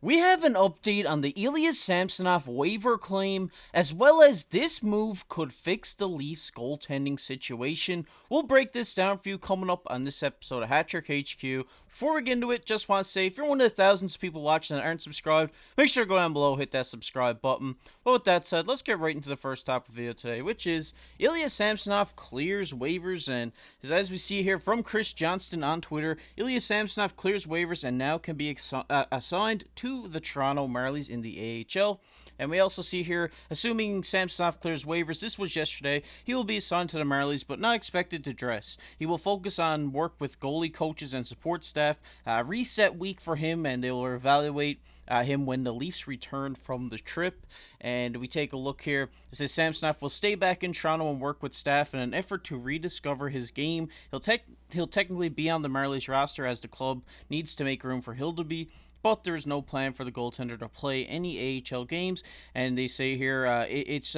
We have an update on the Ilya Samsonov waiver claim, as well as this move could fix the Leafs goaltending situation. We'll break this down for you coming up on this episode of Hat Trick HQ. Before we get into it, just want to say, if you're one of the thousands of people watching that aren't subscribed, make sure to go down below, hit that subscribe button. But with that said, let's get right into the first topic of the video today, which is Ilya Samsonov clears waivers. And as we see here from Chris Johnston on Twitter, Ilya Samsonov clears waivers and now can be assigned to the Toronto Marlies in the AHL. And we also see here, assuming Samsonov clears waivers, this was yesterday, he will be assigned to the Marlies, but not expected to dress. He will focus on work with goalie coaches and support staff. Reset week for him, and they will evaluate him when the Leafs return from the trip. And we take a look here. It says Samsonov will stay back in Toronto and work with staff in an effort to rediscover his game. He'll technically be on the Marlies roster as the club needs to make room for Hildeby, but there's no plan for the goaltender to play any AHL games. And they say here it's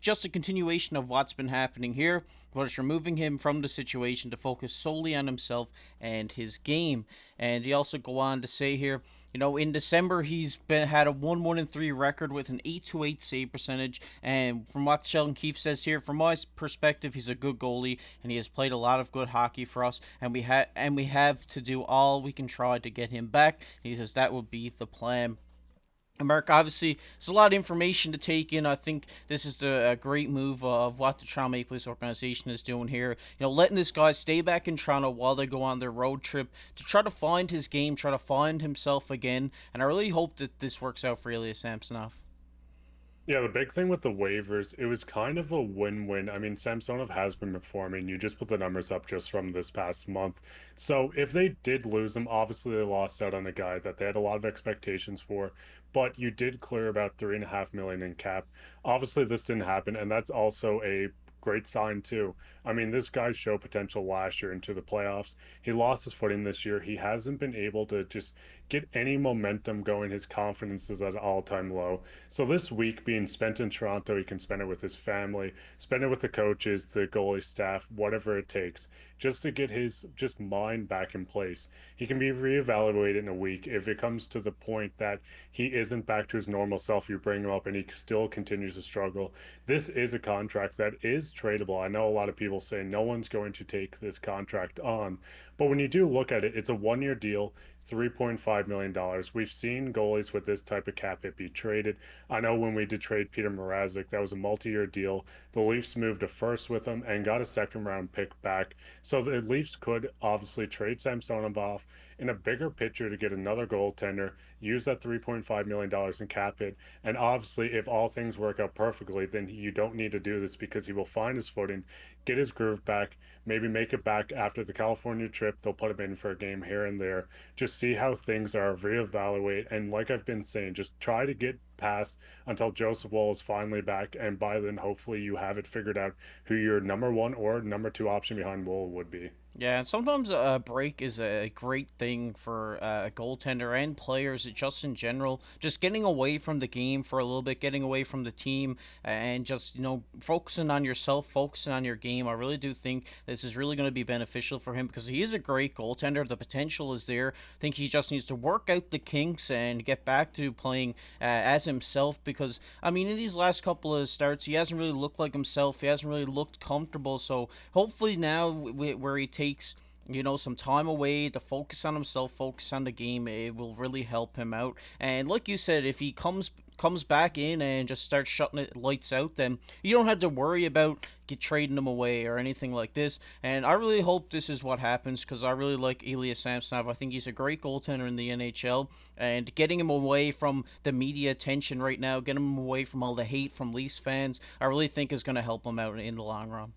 just a continuation of what's been happening here, but it's removing him from the situation to focus solely on himself and his game. And he also go on to say here, in December he's had a 1-1-3 record with an 828 save percentage. And from what Sheldon Keefe says here, from my perspective, he's a good goalie and he has played a lot of good hockey for us. And we have to do all we can try to get him back. And he says that would be the plan. And Mark, obviously, there's a lot of information to take in. I think this is a great move of what the Toronto Maple Leafs organization is doing here. Letting this guy stay back in Toronto while they go on their road trip to try to find his game, try to find himself again. And I really hope that this works out for Ilya Samsonov. Yeah, the big thing with the waivers, it was kind of a win-win. I mean, Samsonov has been performing. You just put the numbers up just from this past month. So if they did lose him, obviously they lost out on a guy that they had a lot of expectations for. But you did clear about 3.5 million in cap. Obviously, this didn't happen, and that's also a great sign too. I mean, this guy showed potential last year into the playoffs. He lost his footing this year. He hasn't been able to just get any momentum going. His confidence is at an all-time low. So this week being spent in Toronto, he can spend it with his family, spend it with the coaches, the goalie staff, whatever it takes, just to get his just mind back in place. He can be reevaluated in a week if it comes to the point that he isn't back to his normal self. You bring him up and he still continues to struggle. This is a contract that is tradable. I know a lot of people say no one's going to take this contract on, but when you do look at it, it's a 1 year deal, $3.5 million. We've seen goalies with this type of cap hit be traded. I know when we did trade Peter Mrazek, that was a multi-year deal. The Leafs moved a first with him and got a second round pick back. So the Leafs could obviously trade Samsonov off in a bigger picture to get another goaltender, use that $3.5 million in cap hit. And obviously, if all things work out perfectly, then you don't need to do this because he will find his footing, get his groove back, maybe make it back after the California trip. They'll put him in for a game here and there. Just see how things are, reevaluate. And like I've been saying, just try to get past until Joseph Woll is finally back. And by then, hopefully, you have it figured out who your number one or number two option behind Woll would be. Yeah, and sometimes a break is a great thing for a goaltender and players, just in general. Just getting away from the game for a little bit, getting away from the team, and just, focusing on yourself, focusing on your game. I really do think this is really going to be beneficial for him because he is a great goaltender. The potential is there. I think he just needs to work out the kinks and get back to playing as himself because, I mean, in these last couple of starts, he hasn't really looked like himself. He hasn't really looked comfortable. So hopefully now, where he takes some time away to focus on himself, focus on the game, it will really help him out. And like you said, if he comes back in and just starts shutting it lights out, then you don't have to worry about trading him away or anything like this. And I really hope this is what happens because I really like Ilya Samsonov. I think he's a great goaltender in the NHL, and getting him away from the media attention right now, getting him away from all the hate from Leafs fans, I really think is going to help him out in the long run.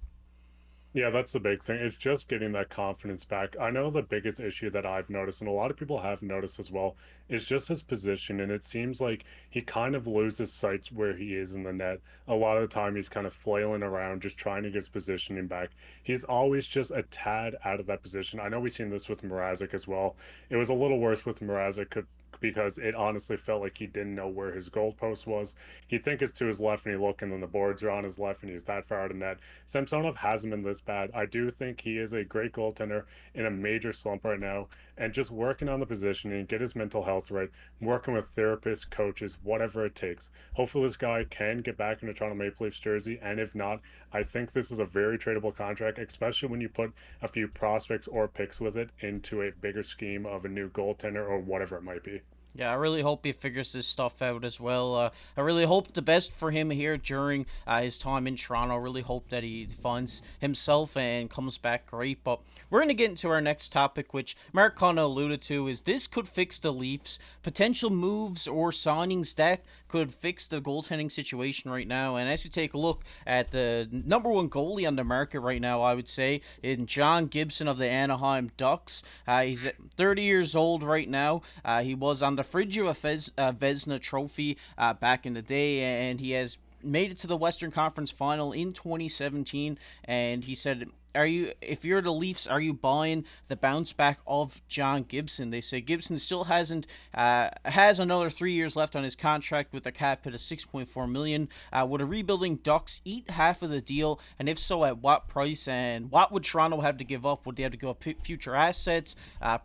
Yeah, that's the big thing. It's just getting that confidence back. I know the biggest issue that I've noticed, and a lot of people have noticed as well, is just his position. And it seems like he kind of loses sight where he is in the net. A lot of the time, he's kind of flailing around, just trying to get his positioning back. He's always just a tad out of that position. I know we've seen this with Mrazek as well. It was a little worse with Mrazek look because it honestly felt like he didn't know where his goalpost was. He'd think it's to his left and he look and then the boards are on his left and he's that far out of net. Samsonov hasn't been this bad. I do think he is a great goaltender in a major slump right now, and just working on the positioning, get his mental health right, working with therapists, coaches, whatever it takes. Hopefully this guy can get back in the Toronto Maple Leafs jersey, and if not, I think this is a very tradable contract, especially when you put a few prospects or picks with it into a bigger scheme of a new goaltender or whatever it might be. Yeah, I really hope he figures this stuff out as well. I really hope the best for him here during his time in Toronto. I really hope that he finds himself and comes back great. But we're going to get into our next topic, which Mark kind of alluded to, is this could fix the Leafs. Potential moves or signings that could fix the goaltending situation right now. And as we take a look at the number one goalie on the market right now, I would say, in John Gibson of the Anaheim Ducks. He's 30 years old right now. He was on the fridge of a Vezina trophy back in the day, and he has made it to the Western Conference Final in 2017. And he said, if you're the Leafs, are you buying the bounce back of John Gibson? They say Gibson still has another 3 years left on his contract with a cap hit of $6.4 million. Would a rebuilding Ducks eat half of the deal, and if so, at what price? And what would Toronto have to give up? Would they have to give up future assets,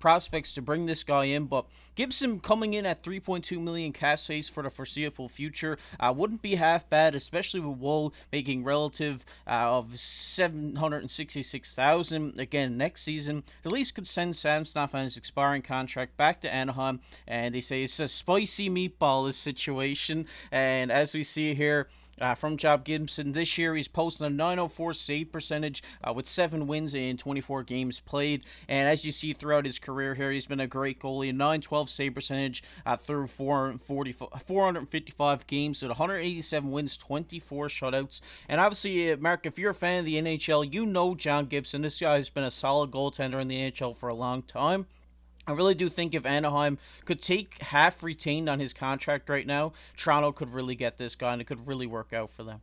prospects to bring this guy in? But Gibson coming in at $3.2 million cap space for the foreseeable future wouldn't be half bad, especially with Woll making relative of $766,000 again next season. The Leafs could send Samsonov on his expiring contract back to Anaheim, and they say it's a spicy meatball, this situation. And as we see here, from John Gibson this year, he's posting a .904 save percentage with 7 wins in 24 games played. And as you see throughout his career here, he's been a great goalie. A .912 save percentage through 455 games with 187 wins, 24 shutouts. And obviously, Mark, if you're a fan of the NHL, you know John Gibson. This guy has been a solid goaltender in the NHL for a long time. I really do think if Anaheim could take half retained on his contract right now, Toronto could really get this guy, and it could really work out for them.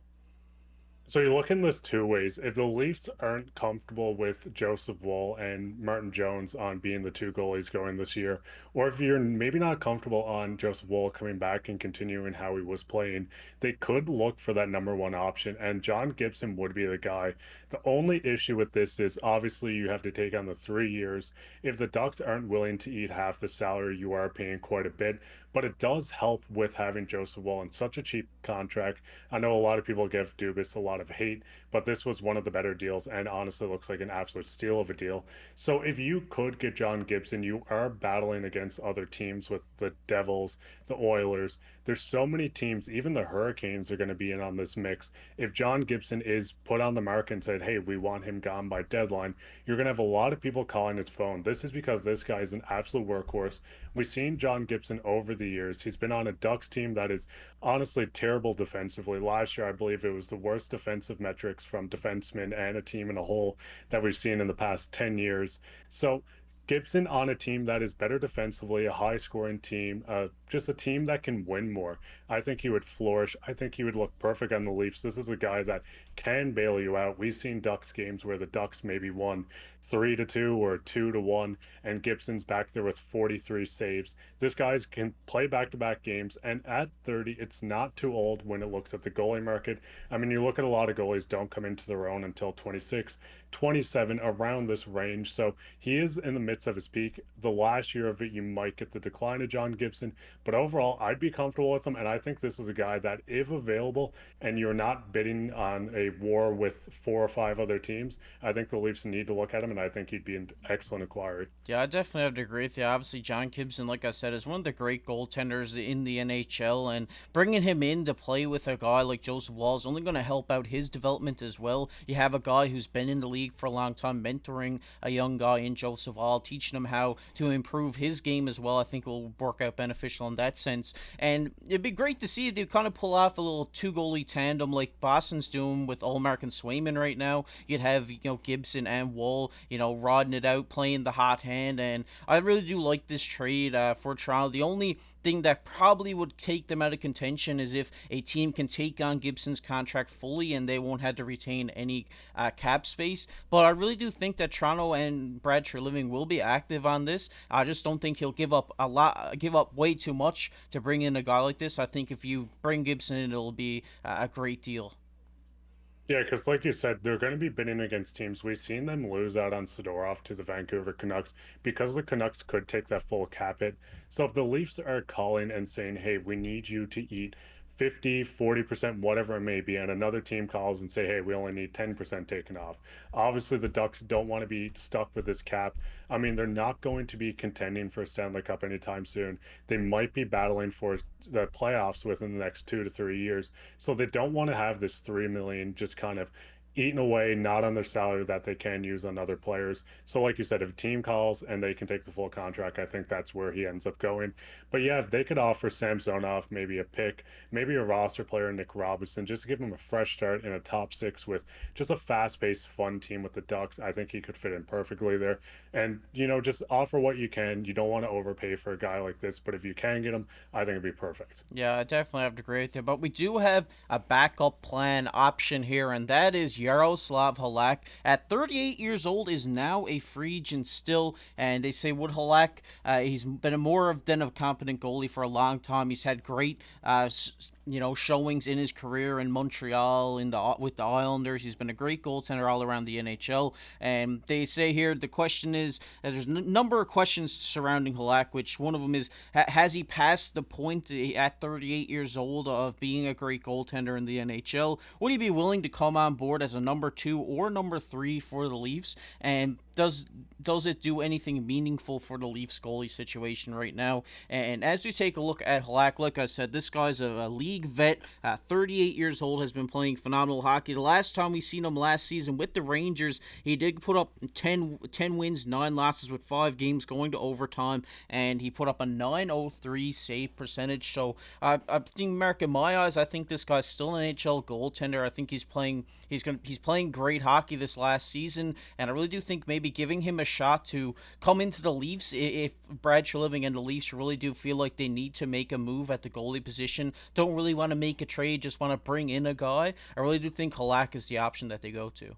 So you look in this two ways. If the Leafs aren't comfortable with Joseph Woll and Martin Jones on being the two goalies going this year, or if you're maybe not comfortable on Joseph Woll coming back and continuing how he was playing, they could look for that number one option, and John Gibson would be the guy. The only issue with this is obviously you have to take on the 3 years. If the Ducks aren't willing to eat half the salary, you are paying quite a bit, but it does help with having Joseph Woll in such a cheap contract. I know a lot of people give Dubas a lot of hate, but this was one of the better deals and honestly looks like an absolute steal of a deal. So if you could get John Gibson, you are battling against other teams with the Devils, the Oilers. There's so many teams, even the Hurricanes are going to be in on this mix. If John Gibson is put on the market and said, hey, we want him gone by deadline, you're going to have a lot of people calling his phone. This is because this guy is an absolute workhorse. We've seen John Gibson over the years. He's been on a Ducks team that is honestly terrible defensively. Last year, I believe it was the worst defensive metrics from defensemen and a team in a whole that we've seen in the past 10 years. So Gibson on a team that is better defensively, a high scoring team, just a team that can win more. I think he would flourish. I think he would look perfect on the Leafs. This is a guy that can bail you out. We've seen Ducks games where the Ducks maybe won 3-2 or 2-1, and Gibson's back there with 43 saves. This guy can play back-to-back games, and at 30, it's not too old when it looks at the goalie market. I mean, you look at a lot of goalies don't come into their own until 26, 27, around this range. So he is in the midst of his peak. The last year of it, you might get the decline of John Gibson, but overall, I'd be comfortable with him, and I think this is a guy that, if available, and you're not bidding on a war with 4 or 5 other teams, I think the Leafs need to look at him, and I think he'd be an excellent inquiry. Yeah, I definitely have to agree with you. Obviously, John Gibson, like I said, is one of the great goaltenders in the NHL, and bringing him in to play with a guy like Joseph Woll is only going to help out his development as well. You have a guy who's been in the league for a long time, mentoring a young guy in Joseph Woll, teaching him how to improve his game as well. I think will work out beneficial in that sense. And it'd be great to see if they kind of pull off a little two-goalie tandem like Boston's doing with Ullmark and Swayman right now. You'd have, Gibson and Woll, rodding it out, playing the hot hand, and I really do like this trade for Toronto. The only thing that probably would take them out of contention is if a team can take on Gibson's contract fully and they won't have to retain any cap space. But I really do think that Toronto and Brad Treliving will be active on this. I just don't think he'll give up way too much to bring in a guy like this. I think if you bring Gibson in, it'll be a great deal. Yeah, because like you said, they're going to be bidding against teams. We've seen them lose out on Sidorov to the Vancouver Canucks because the Canucks could take that full cap hit. So if the Leafs are calling and saying, hey, we need you to eat 50, 40%, whatever it may be, and another team calls and say, hey, we only need 10% taken off. Obviously, the Ducks don't want to be stuck with this cap. I mean, they're not going to be contending for a Stanley Cup anytime soon. They might be battling for the playoffs within the next 2 to 3 years. So they don't want to have this 3 million just kind of eaten away, not on their salary that they can use on other players. So, like you said, if a team calls and they can take the full contract, I think that's where he ends up going. But yeah, if they could offer Samsonov maybe a pick, maybe a roster player, Nick Robinson, just to give him a fresh start in a top six with just a fast paced, fun team with the Ducks, I think he could fit in perfectly there. And, just offer what you can. You don't want to overpay for a guy like this, but if you can get him, I think it'd be perfect. Yeah, I definitely have to agree with you. But we do have a backup plan option here, and that is Yaroslav Halak. At 38 years old, is now a free agent still. And they say Wood Halak, he's been a more than a competent goalie for a long time. He's had great showings in his career in Montreal with the Islanders. He's been a great goaltender all around the NHL. And they say here the question is there's a number of questions surrounding Halak, which one of them is has he passed the point at 38 years old of being a great goaltender in the NHL? Would he be willing to come on board as a number 2 or number 3 for the Leafs? And does it do anything meaningful for the Leafs goalie situation right now? And as we take a look at Halak, like I said, this guy's a league vet, 38 years old, has been playing phenomenal hockey. The last time we seen him last season with the Rangers, he did put up 10 wins, 9 losses with 5 games going to overtime, and he put up a .903 save percentage. So I think, Mark, in my eyes, I think this guy's still an NHL goaltender. I think he's playing great hockey this last season, and I really do think maybe giving him a shot to come into the Leafs if Brad Treliving and the Leafs really do feel like they need to make a move at the goalie position, don't really want to make a trade, just want to bring in a guy. I really do think Halak is the option that they go to.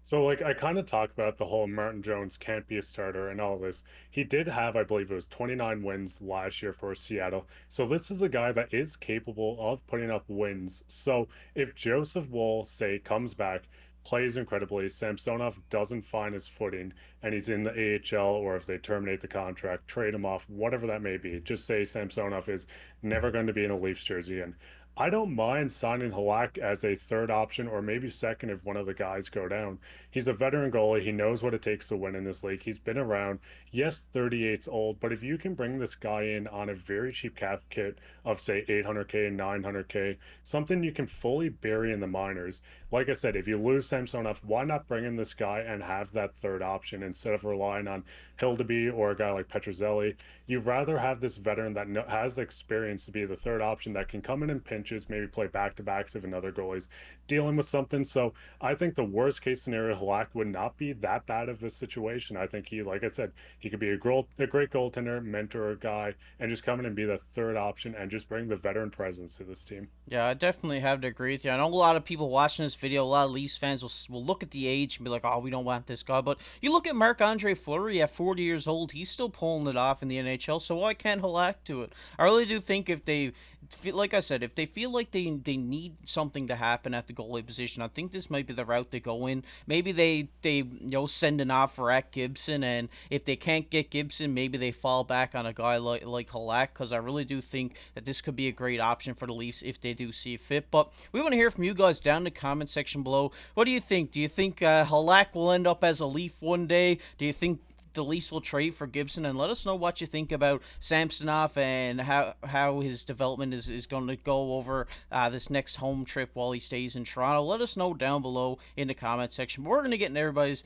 So, like, I kind of talk about the whole Martin Jones can't be a starter and all this. He did have, I believe it was 29 wins last year for Seattle. So, this is a guy that is capable of putting up wins. So, if Joseph Woll, say, comes back, plays incredibly, Samsonov doesn't find his footing, and he's in the AHL, or if they terminate the contract, trade him off, whatever that may be, just say Samsonov is never going to be in a Leafs jersey. And I don't mind signing Halak as a third option or maybe second if one of the guys go down. He's a veteran goalie. He knows what it takes to win in this league. He's been around. Yes, 38's old, but if you can bring this guy in on a very cheap cap kit of, say, 800K, 900K, something you can fully bury in the minors. Like I said, if you lose Samsonov, why not bring in this guy and have that third option instead of relying on Hildeby or a guy like Petrozelli? You'd rather have this veteran that has the experience to be the third option that can come in and pinches, maybe play back-to-backs if another goalie's dealing with something. So I think the worst case scenario, Halak would not be that bad of a situation. I think he, like I said, he could be a great goaltender, mentor guy, and just come in and be the third option and just bring the veteran presence to this team. Yeah, I definitely have to agree with you. I know a lot of people watching this video, a lot of Leafs fans will look at the age and be like, oh, we don't want this guy. But you look at Marc-Andre Fleury at 40 years old, he's still pulling it off in the NHL, so why can't Halak do it? I really do think if they, like I said, if they feel like they need something to happen at the goalie position, I think this might be the route they go in. Maybe they send an offer at Gibson, and if they can't get Gibson, maybe they fall back on a guy like Halak, because I really do think that this could be a great option for the Leafs if they do see fit. But we want to hear from you guys down in the comment section below. What do you think? Do you think Halak will end up as a Leaf one day? Do you think the Leafs will trade for Gibson? And let us know what you think about Samsonov and how his development is going to go over this next home trip while he stays in Toronto. Let us know down below in the comment section. We're going to get in everybody's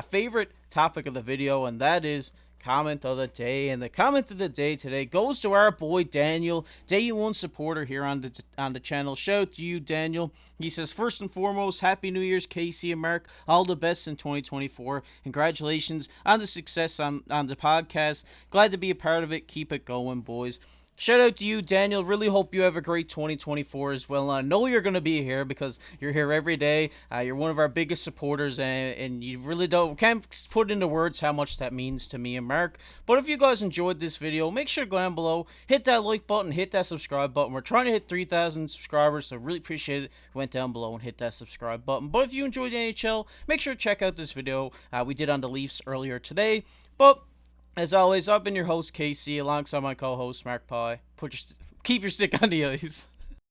favorite topic of the video, and that is comment of the day. And the comment of the day today goes to our boy Daniel, day one supporter here on the channel. Shout out to you, Daniel. He says, first and foremost, Happy New Year's, KC and Mark. All the best in 2024. Congratulations on the success on the podcast. Glad to be a part of it. Keep it going, boys. Shout out to you, Daniel. Really hope you have a great 2024 as well. I know you're going to be here because you're here every day. You're one of our biggest supporters, and you really can't put into words how much that means to me and Mark. But if you guys enjoyed this video, make sure to go down below, hit that like button, hit that subscribe button. We're trying to hit 3,000 subscribers, so really appreciate it if you went down below and hit that subscribe button. But if you enjoyed the NHL, make sure to check out this video we did on the Leafs earlier today. But as always, I've been your host, KC, alongside my co-host, Mark Pye. Keep your stick on the ice.